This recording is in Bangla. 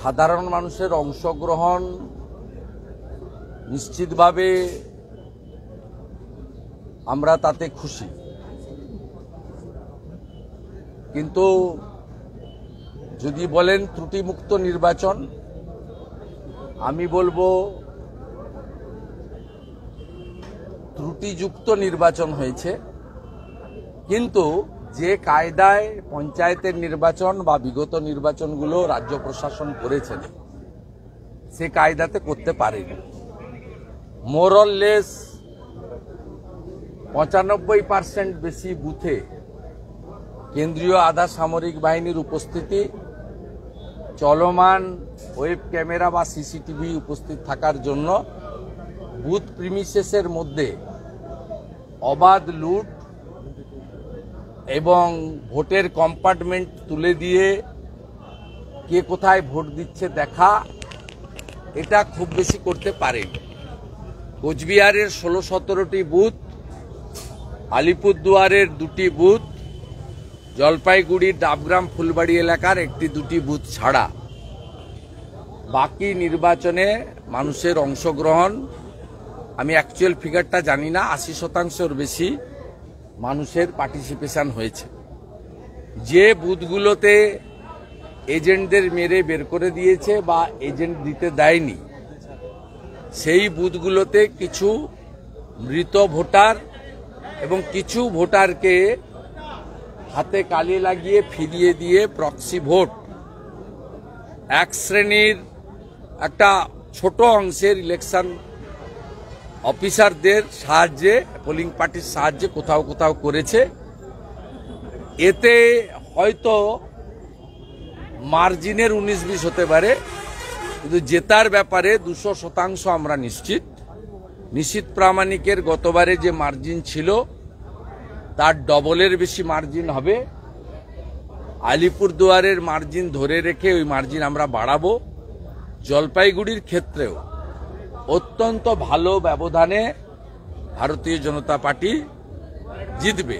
সাধারণ মানুষের অংশগ্রহণ নিশ্চিতভাবে আমরা তাতে খুশি, কিন্তু যদি বলেন ত্রুটিমুক্ত নির্বাচন, আমি বলবো ত্রুটিযুক্ত নির্বাচন হয়েছে। কিন্তু যে কায়দায় পঞ্চায়েতের নির্বাচন বা বিগত নির্বাচনগুলো রাজ্য প্রশাসন করেছেন সে কায়দাতে করতে পারেনি। মোরলেস 95% বেশি বুথে কেন্দ্রীয় আধা সামরিক বাহিনীর উপস্থিতি, চলমান ওয়েব ক্যামেরা বা সিসিটিভি উপস্থিত থাকার জন্য বুথ প্রিমিসেসের মধ্যে অবাধ লুট এবং ভোটের কম্পার্টমেন্ট তুলে দিয়ে কে কোথায় ভোট দিচ্ছে দেখা, এটা খুব বেশি করতে পারেনি। কোচবিহারের 16-17টি বুথ, আলিপুরদুয়ারের 2টি বুথ, জলপাইগুড়ির ডাবগ্রাম ফুলবাড়ি এলাকার 1-2টি বুথ ছাড়া বাকি নির্বাচনে মানুষের অংশগ্রহণ, আমি অ্যাকচুয়াল ফিগারটা জানি না, 80%-র বেশি মানুষের পার্টিসিপেশন হয়েছে। যে বুথগুলোতে এজেন্টদের মেরে বের করে দিয়েছে বা এজেন্ট দিতে দেয়নি, সেই বুথগুলোতে কিছু মৃত ভোটার এবং কিছু ভোটারকে হাতে কালি লাগিয়ে ফিরিয়ে দিয়ে প্রক্সি ভোট, এক শ্রেণীর একটা ছোট অংশের ইলেকশন অফিসারদের সাহায্যে, পোলিং পার্টির সাহায্যে কোথাও কোথাও করেছে। এতে হয়তো মার্জিনের 19-20 হতে পারে, কিন্তু জেতার ব্যাপারে 200% আমরা নিশ্চিত। প্রামাণিকের গতবারে যে মার্জিন ছিল তার ডবলের বেশি মার্জিন হবে। আলিপুরদুয়ারের মার্জিন ধরে রেখে ওই মার্জিন আমরা বাড়াবো। জলপাইগুড়ির ক্ষেত্রেও অত্যন্ত ভালো ব্যবধানে ভারতীয় জনতা পার্টি জিতবে।